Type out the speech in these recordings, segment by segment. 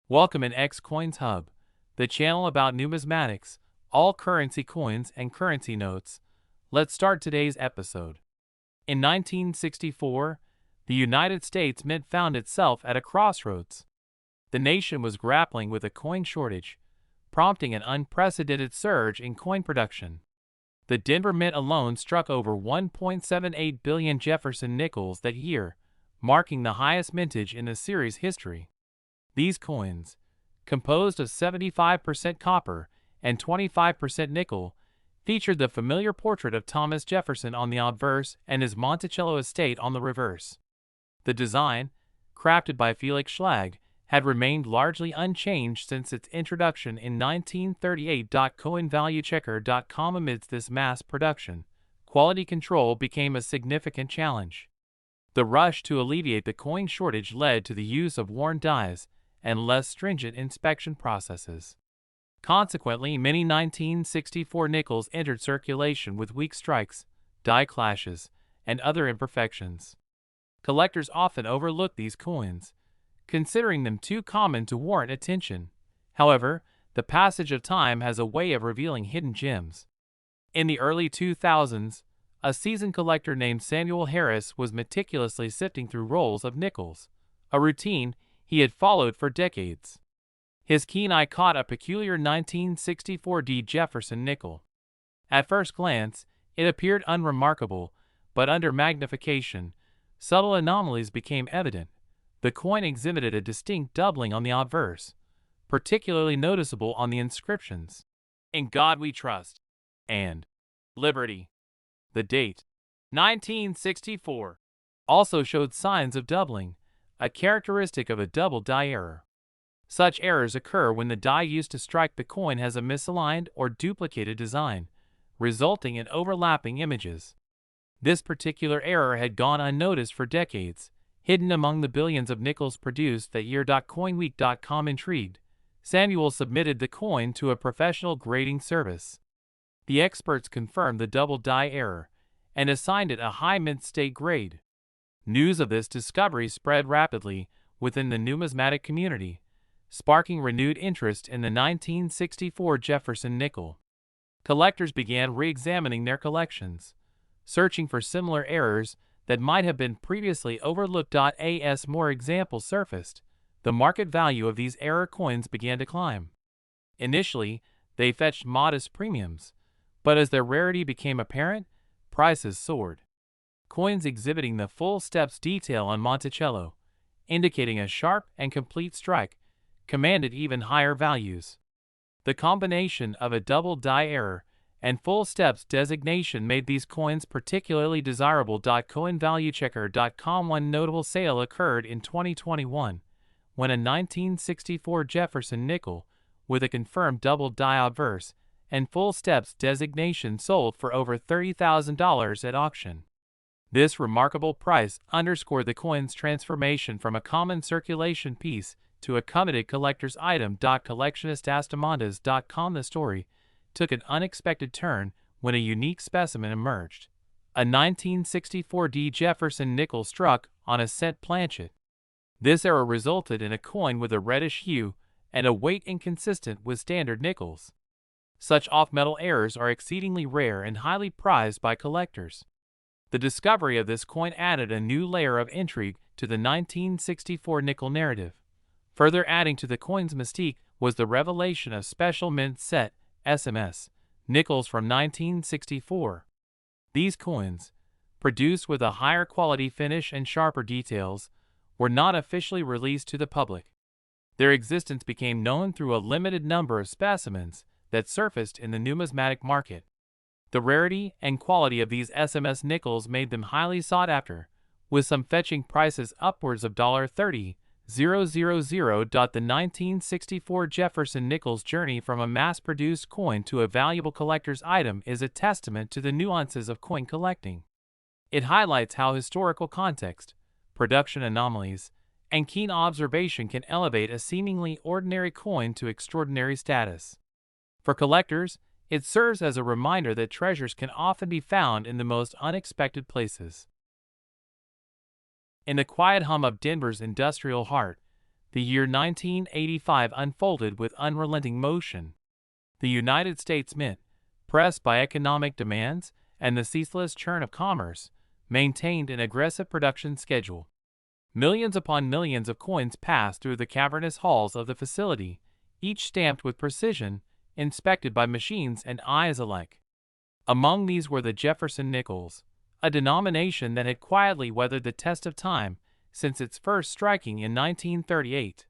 Welcome in X Coins Hub, the channel about numismatics, all currency coins and currency notes. Let's start today's episode. In 1964, the United States Mint found itself at a crossroads. The nation was grappling with a coin shortage, prompting an unprecedented surge in coin production. The Denver Mint alone struck over 1.78 billion Jefferson nickels that year, marking the highest mintage in the series' history. These coins, composed of 75% copper and 25% nickel, featured the familiar portrait of Thomas Jefferson on the obverse and his Monticello estate on the reverse. The design, crafted by Felix Schlag, had remained largely unchanged since its introduction in 1938. Coinvaluechecker.com. Amidst this mass production, quality control became a significant challenge. The rush to alleviate the coin shortage led to the use of worn dies and less stringent inspection processes. Consequently, many 1964 nickels entered circulation with weak strikes, die clashes, and other imperfections. Collectors often overlook these coins, considering them too common to warrant attention. However, the passage of time has a way of revealing hidden gems. In the early 2000s, a seasoned collector named Samuel Harris was meticulously sifting through rolls of nickels, a routine he had followed for decades. His keen eye caught a peculiar 1964 D. Jefferson nickel. At first glance, it appeared unremarkable, but under magnification, subtle anomalies became evident. The coin exhibited a distinct doubling on the obverse, particularly noticeable on the inscriptions, "In God We Trust," and "Liberty." The date, 1964, also showed signs of doubling, a characteristic of a double die error. Such errors occur when the die used to strike the coin has a misaligned or duplicated design, resulting in overlapping images. This particular error had gone unnoticed for decades, hidden among the billions of nickels produced that year. Coinweek.com. Intrigued, Samuel submitted the coin to a professional grading service. The experts confirmed the double die error and assigned it a high mint state grade. News of this discovery spread rapidly within the numismatic community, sparking renewed interest in the 1964 Jefferson nickel. Collectors began re-examining their collections, searching for similar errors that might have been previously overlooked. As more examples surfaced, the market value of these error coins began to climb. Initially, they fetched modest premiums, but as their rarity became apparent, prices soared. Coins exhibiting the full steps detail on Monticello, indicating a sharp and complete strike, commanded even higher values. The combination of a double die error and full steps designation made these coins particularly desirable. Coinvaluechecker.com. One notable sale occurred in 2021, when a 1964 Jefferson nickel, with a confirmed double die obverse and full steps designation, sold for over $30,000 at auction. This remarkable price underscored the coin's transformation from a common circulation piece to a coveted collector's item. Collectionistastamondas.com. The story took an unexpected turn when a unique specimen emerged. A 1964 D. Jefferson nickel struck on a cent planchet. This error resulted in a coin with a reddish hue and a weight inconsistent with standard nickels. Such off-metal errors are exceedingly rare and highly prized by collectors. The discovery of this coin added a new layer of intrigue to the 1964 nickel narrative. Further adding to the coin's mystique was the revelation of special mint set SMS nickels from 1964. These coins, produced with a higher quality finish and sharper details, were not officially released to the public. Their existence became known through a limited number of specimens that surfaced in the numismatic market. The rarity and quality of these SMS nickels made them highly sought after, with some fetching prices upwards of $30,000. The 1964 Jefferson nickel's journey from a mass-produced coin to a valuable collector's item is a testament to the nuances of coin collecting. It highlights how historical context, production anomalies, and keen observation can elevate a seemingly ordinary coin to extraordinary status. For collectors, it serves as a reminder that treasures can often be found in the most unexpected places. In the quiet hum of Denver's industrial heart, The year 1985 unfolded with unrelenting motion. The United States Mint, pressed by economic demands and the ceaseless churn of commerce, maintained an aggressive production schedule. Millions upon millions of coins passed through the cavernous halls of the facility, each stamped with precision, inspected by machines and eyes alike. Among these were the Jefferson nickels, a denomination that had quietly weathered the test of time since its first striking in 1938.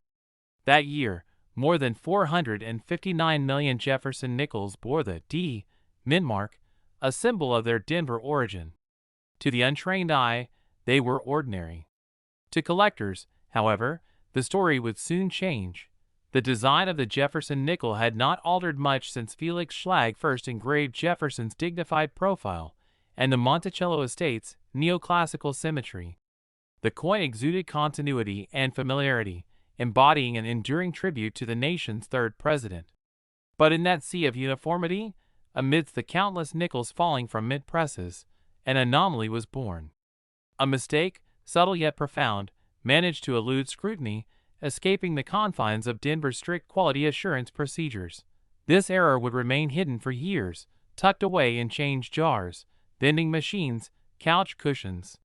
That year, more than 459 million Jefferson nickels bore the D mint mark, a symbol of their Denver origin. To the untrained eye, they were ordinary. To collectors, however, the story would soon change. The design of the Jefferson nickel had not altered much since Felix Schlag first engraved Jefferson's dignified profile and the Monticello estate's neoclassical symmetry. The coin exuded continuity and familiarity, embodying an enduring tribute to the nation's third president. But in that sea of uniformity, amidst the countless nickels falling from mint presses, an anomaly was born. A mistake, subtle yet profound, managed to elude scrutiny, escaping the confines of Denver's strict quality assurance procedures. This error would remain hidden for years, tucked away in change jars, vending machines, couch cushions.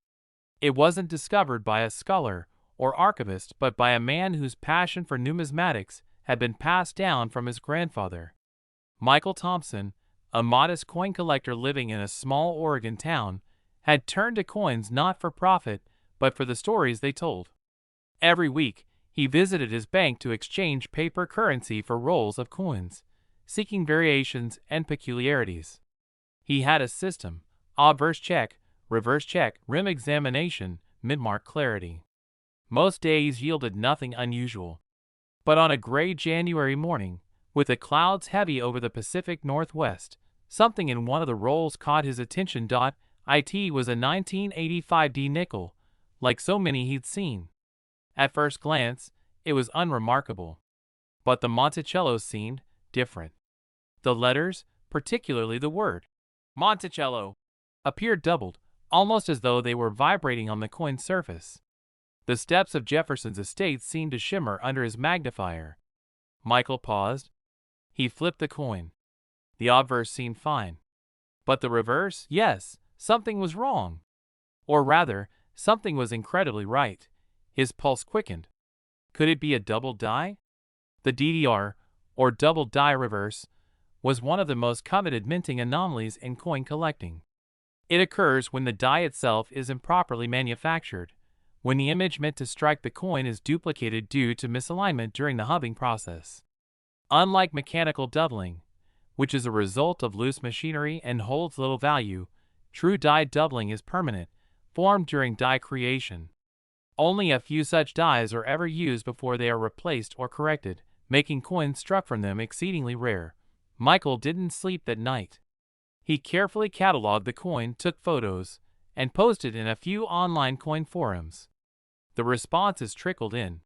It wasn't discovered by a scholar or archivist but by a man whose passion for numismatics had been passed down from his grandfather. Michael Thompson, a modest coin collector living in a small Oregon town, had turned to coins not for profit but for the stories they told. Every week, he visited his bank to exchange paper currency for rolls of coins, seeking variations and peculiarities. He had a system: obverse check, reverse check, rim examination, mid-mark clarity. Most days yielded nothing unusual. But on a gray January morning, with the clouds heavy over the Pacific Northwest, something in one of the rolls caught his attention. It was a 1985 D nickel, like so many he'd seen. At first glance, it was unremarkable. But the Monticello seemed different. The letters, particularly the word Monticello, appeared doubled, almost as though they were vibrating on the coin's surface. The steps of Jefferson's estate seemed to shimmer under his magnifier. Michael paused. He flipped the coin. The obverse seemed fine. But the reverse, yes, something was wrong. Or rather, something was incredibly right. His pulse quickened. Could it be a double die? The DDR, or double die reverse, was one of the most coveted minting anomalies in coin collecting. It occurs when the die itself is improperly manufactured, when the image meant to strike the coin is duplicated due to misalignment during the hubbing process. Unlike mechanical doubling, which is a result of loose machinery and holds little value, true die doubling is permanent, formed during die creation. Only a few such dies are ever used before they are replaced or corrected, making coins struck from them exceedingly rare. Michael didn't sleep that night. He carefully cataloged the coin, took photos, and posted in a few online coin forums. The responses trickled in.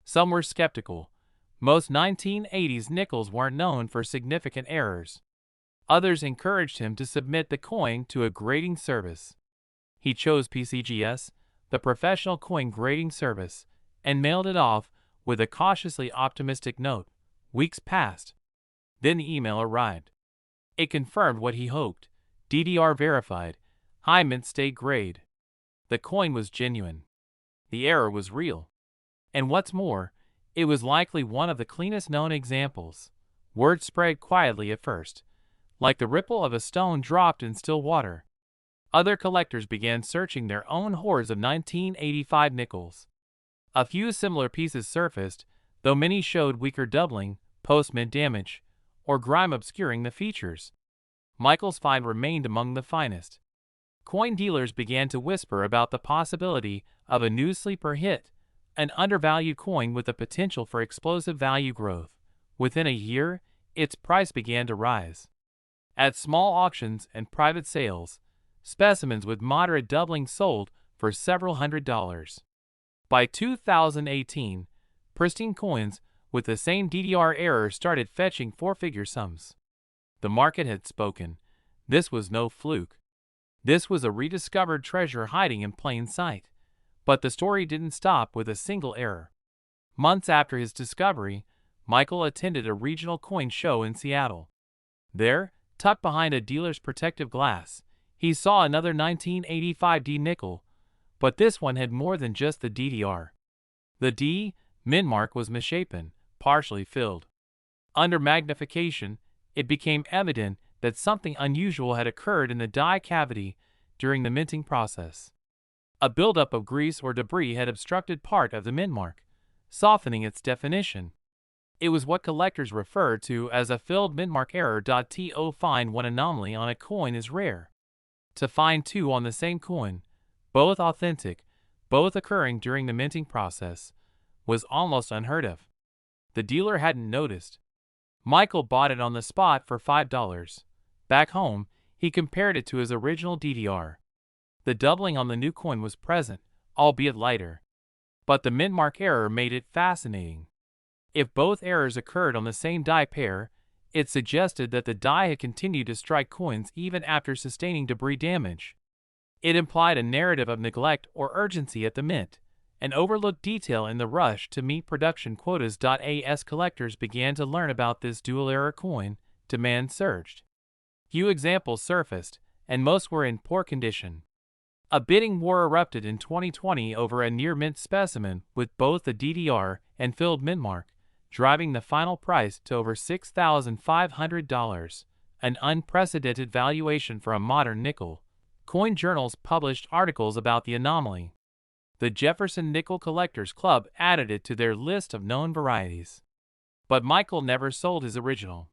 Some were skeptical. Most 1980s nickels weren't known for significant errors. Others encouraged him to submit the coin to a grading service. He chose PCGS, the professional coin grading service, and mailed it off with a cautiously optimistic note. Weeks passed. Then the email arrived. It confirmed what he hoped. DDR verified. High mint state grade. The coin was genuine. The error was real. And what's more, it was likely one of the cleanest known examples. Word spread quietly at first, like the ripple of a stone dropped in still water. Other collectors began searching their own hoards of 1985 nickels. A few similar pieces surfaced, though many showed weaker doubling, post-mint damage, or grime obscuring the features. Michael's find remained among the finest. Coin dealers began to whisper about the possibility of a new sleeper hit, an undervalued coin with the potential for explosive value growth. Within a year, its price began to rise. At small auctions and private sales, specimens with moderate doubling sold for several $100s. By 2018, pristine coins with the same DDR error started fetching four-figure sums. The market had spoken. This was no fluke. This was a rediscovered treasure hiding in plain sight. But the story didn't stop with a single error. Months after his discovery, Michael attended a regional coin show in Seattle. There, tucked behind a dealer's protective glass, he saw another 1985 D nickel, but this one had more than just the DDR. The D mint mark was misshapen, partially filled. Under magnification, it became evident that something unusual had occurred in the die cavity during the minting process. A buildup of grease or debris had obstructed part of the mint mark, softening its definition. It was what collectors refer to as a filled mint mark error. To find one anomaly on a coin is rare. To find two on the same coin, both authentic, both occurring during the minting process, was almost unheard of. The dealer hadn't noticed. Michael bought it on the spot for $5. Back home, he compared it to his original DDR. The doubling on the new coin was present, albeit lighter. But the mint mark error made it fascinating. If both errors occurred on the same die pair, it suggested that the die had continued to strike coins even after sustaining debris damage. It implied a narrative of neglect or urgency at the mint, an overlooked detail in the rush to meet production quotas. As collectors began to learn about this dual-error coin, demand surged. Few examples surfaced, and most were in poor condition. A bidding war erupted in 2020 over a near-mint specimen with both the DDR and filled mint mark, driving the final price to over $6,500, an unprecedented valuation for a modern nickel. Coin journals published articles about the anomaly. The Jefferson Nickel Collectors Club added it to their list of known varieties. But Michael never sold his original.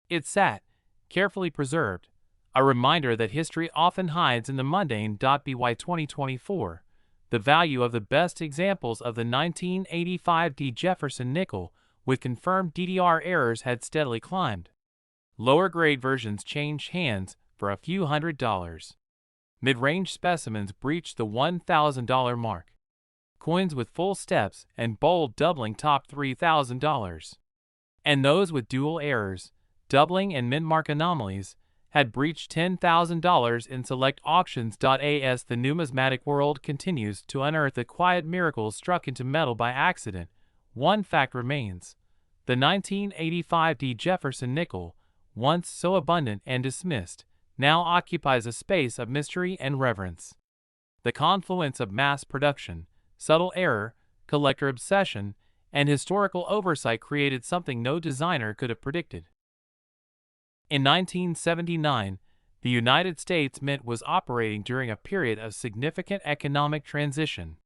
It sat, carefully preserved, a reminder that history often hides in the mundane. By 2024, the value of the best examples of the 1985 D Jefferson nickel with confirmed DDR errors had steadily climbed. Lower-grade versions changed hands for a few $100s. Mid-range specimens breached the $1,000 mark. Coins with full steps and bold doubling topped $3,000. And those with dual errors, doubling and mint mark anomalies, had breached $10,000 in select auctions. As the numismatic world continues to unearth the quiet miracles struck into metal by accident, one fact remains. The 1985 D Jefferson nickel, once so abundant and dismissed, now occupies a space of mystery and reverence. The confluence of mass production, subtle error, collector obsession, and historical oversight created something no designer could have predicted. In 1979, the United States Mint was operating during a period of significant economic transition.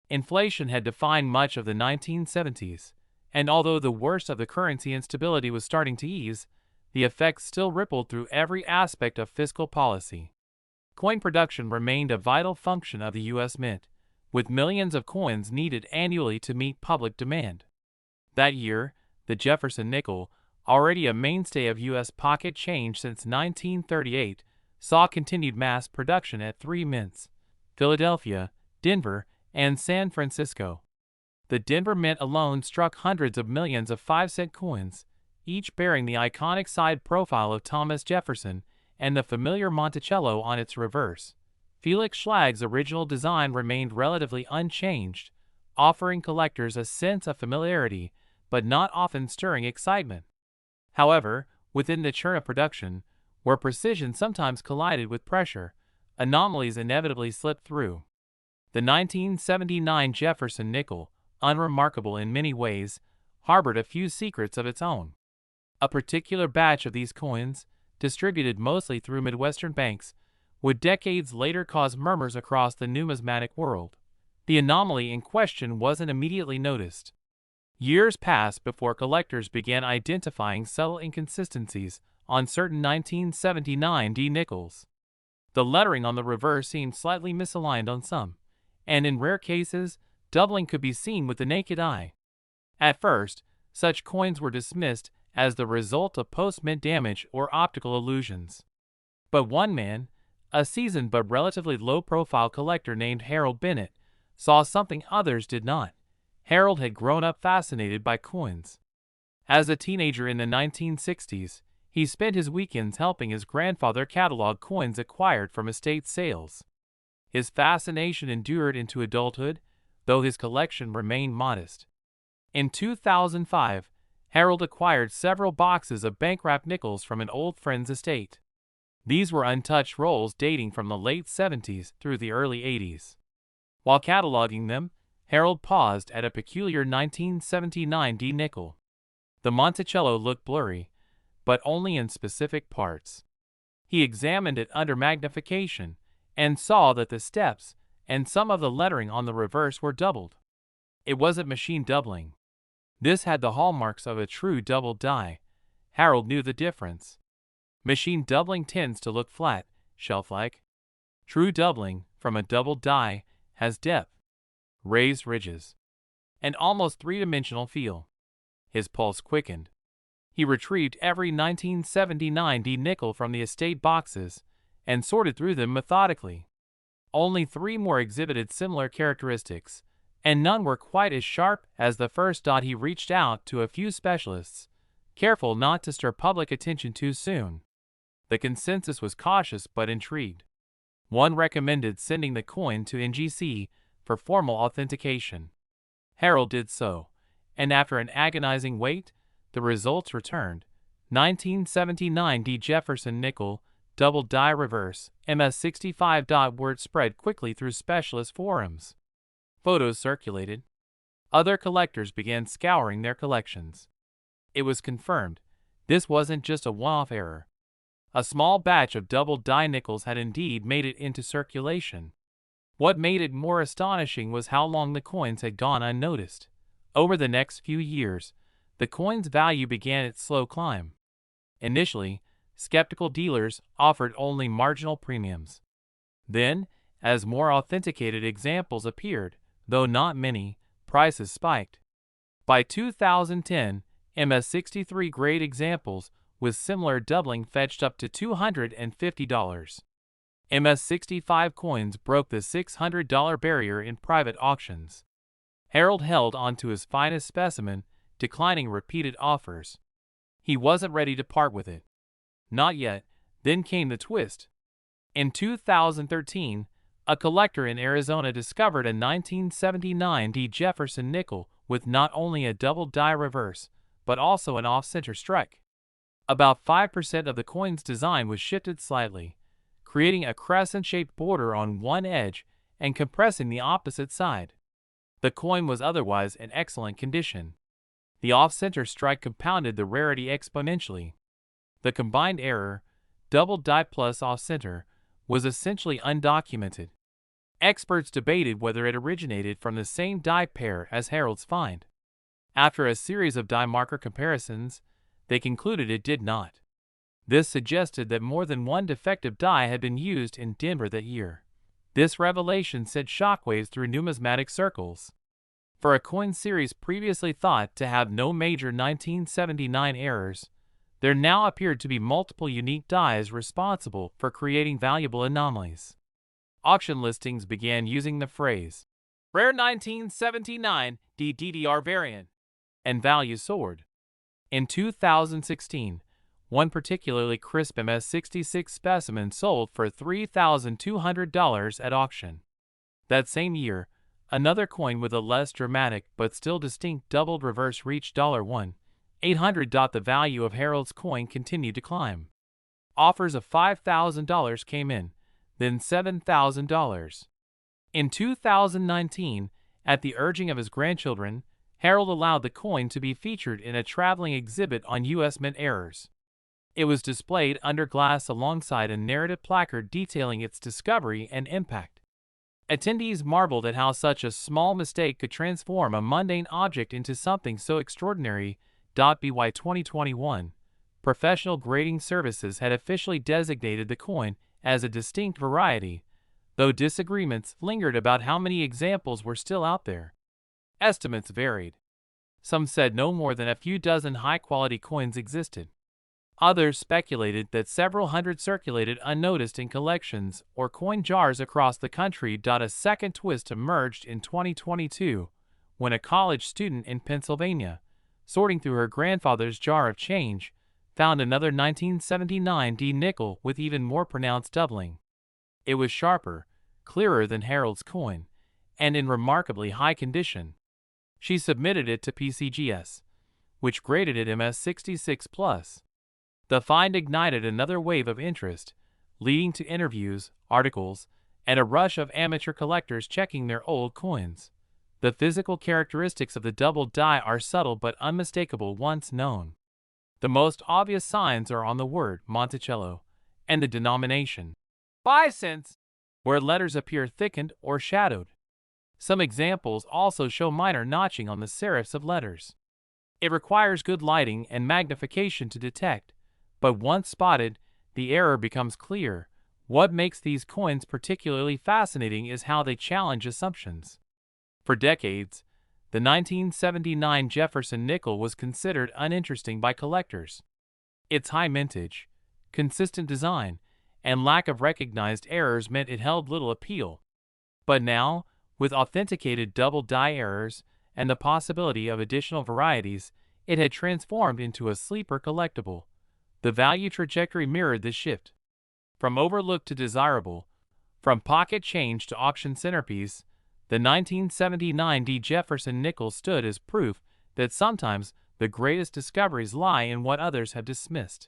Inflation had defined much of the 1970s, and although the worst of the currency instability was starting to ease, the effects still rippled through every aspect of fiscal policy. Coin production remained a vital function of the U.S. Mint, with millions of coins needed annually to meet public demand. That year, the Jefferson nickel, already a mainstay of U.S. pocket change since 1938, saw continued mass production at three mints: Philadelphia, Denver, and San Francisco. The Denver Mint alone struck hundreds of millions of 5-cent coins, each bearing the iconic side profile of Thomas Jefferson and the familiar Monticello on its reverse. Felix Schlag's original design remained relatively unchanged, offering collectors a sense of familiarity but not often stirring excitement. However, within the churn of production, where precision sometimes collided with pressure, anomalies inevitably slipped through. The 1979 Jefferson nickel, unremarkable in many ways, harbored a few secrets of its own. A particular batch of these coins, distributed mostly through Midwestern banks, would decades later cause murmurs across the numismatic world. The anomaly in question wasn't immediately noticed. Years passed before collectors began identifying subtle inconsistencies on certain 1979 D nickels. The lettering on the reverse seemed slightly misaligned on some, and in rare cases, doubling could be seen with the naked eye. At first, such coins were dismissed as the result of post-mint damage or optical illusions. But one man, a seasoned but relatively low-profile collector named Harold Bennett, saw something others did not. Harold had grown up fascinated by coins. As a teenager in the 1960s, he spent his weekends helping his grandfather catalog coins acquired from estate sales. His fascination endured into adulthood, though his collection remained modest. In 2005, Harold acquired several boxes of bank-wrapped nickels from an old friend's estate. These were untouched rolls dating from the late 70s through the early 80s. While cataloging them, Harold paused at a peculiar 1979 D nickel. The Monticello looked blurry, but only in specific parts. He examined it under magnification and saw that the steps and some of the lettering on the reverse were doubled. It wasn't machine doubling. This had the hallmarks of a true double die. Harold knew the difference. Machine doubling tends to look flat, shelf-like. True doubling, from a double die, has depth, raised ridges, and almost three-dimensional feel. His pulse quickened. He retrieved every 1979 D nickel from the estate boxes and sorted through them methodically. Only 3 more exhibited similar characteristics, and none were quite as sharp as the first. He reached out to a few specialists, careful not to stir public attention too soon. The consensus was cautious but intrigued. One recommended sending the coin to NGC for formal authentication. Harold did so, and after an agonizing wait, the results returned. 1979 D Jefferson nickel, double die reverse, MS65. Word spread quickly through specialist forums. Photos circulated. Other collectors began scouring their collections. It was confirmed this wasn't just a one-off error. A small batch of double die nickels had indeed made it into circulation. What made it more astonishing was how long the coins had gone unnoticed. Over the next few years, the coin's value began its slow climb. Initially, skeptical dealers offered only marginal premiums. Then, as more authenticated examples appeared, though not many, prices spiked. By 2010, MS63 grade examples with similar doubling fetched up to $250. MS65 coins broke the $600 barrier in private auctions. Harold held onto his finest specimen, declining repeated offers. He wasn't ready to part with it. Not yet. Then came the twist. In 2013, a collector in Arizona discovered a 1979 D Jefferson nickel with not only a double die reverse, but also an off-center strike. About 5% of the coin's design was shifted slightly, creating a crescent-shaped border on one edge and compressing the opposite side. The coin was otherwise in excellent condition. The off-center strike compounded the rarity exponentially. The combined error, double die plus off-center, was essentially undocumented. Experts debated whether it originated from the same die pair as Harold's find. After a series of die marker comparisons, they concluded it did not. This suggested that more than one defective die had been used in Denver that year. This revelation sent shockwaves through numismatic circles. For a coin series previously thought to have no major 1979 errors, there now appeared to be multiple unique dies responsible for creating valuable anomalies. Auction listings began using the phrase, "Rare 1979 DDR variant," and value soared. In 2016, one particularly crisp MS66 specimen sold for $3,200 at auction. That same year, another coin with a less dramatic but still distinct doubled reverse reached $1,800. The value of Harold's coin continued to climb. Offers of $5,000 came in, then $7,000. In 2019, at the urging of his grandchildren, Harold allowed the coin to be featured in a traveling exhibit on U.S. Mint errors. It was displayed under glass alongside a narrative placard detailing its discovery and impact. Attendees marveled at how such a small mistake could transform a mundane object into something so extraordinary. By 2021, professional grading services had officially designated the coin as a distinct variety, though disagreements lingered about how many examples were still out there. Estimates varied. Some said no more than a few dozen high-quality coins existed. Others speculated that several hundred circulated unnoticed in collections or coin jars across the country. A second twist emerged in 2022 when a college student in Pennsylvania, sorting through her grandfather's jar of change, found another 1979 D nickel with even more pronounced doubling. It was sharper, clearer than Harold's coin, and in remarkably high condition. She submitted it to PCGS, which graded it MS66+. The find ignited another wave of interest, leading to interviews, articles, and a rush of amateur collectors checking their old coins. The physical characteristics of the double die are subtle but unmistakable once known. The most obvious signs are on the word Monticello and the denomination 5 cents, where letters appear thickened or shadowed. Some examples also show minor notching on the serifs of letters. It requires good lighting and magnification to detect, but once spotted, the error becomes clear. What makes these coins particularly fascinating is how they challenge assumptions. For decades, the 1979 Jefferson nickel was considered uninteresting by collectors. Its high mintage, consistent design, and lack of recognized errors meant it held little appeal. But now, with authenticated double die errors and the possibility of additional varieties, it had transformed into a sleeper collectible. The value trajectory mirrored this shift. From overlooked to desirable, from pocket change to auction centerpiece, the 1979 D. Jefferson nickel stood as proof that sometimes the greatest discoveries lie in what others have dismissed.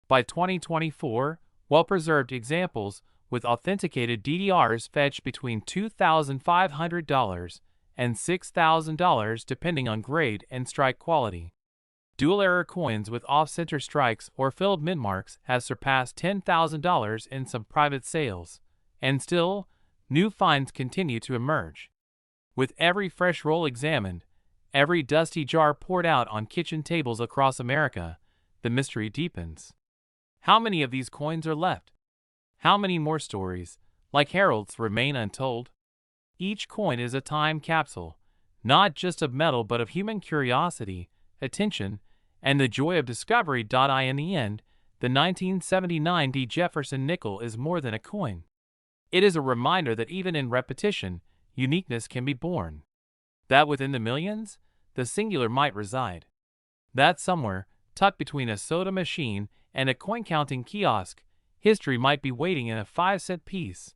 By 2024, well-preserved examples with authenticated DDRs fetch between $2,500 and $6,000 depending on grade and strike quality. Dual-error coins with off-center strikes or filled mint marks have surpassed $10,000 in some private sales, and still, new finds continue to emerge. With every fresh roll examined, every dusty jar poured out on kitchen tables across America, the mystery deepens. How many of these coins are left? How many more stories, like Harold's, remain untold? Each coin is a time capsule, not just of metal but of human curiosity, attention, and the joy of discovery. In the end, the 1979 D. Jefferson nickel is more than a coin. It is a reminder that even in repetition, uniqueness can be born. That within the millions, the singular might reside. That somewhere, tucked between a soda machine and a coin-counting kiosk, history might be waiting in a 5-cent piece.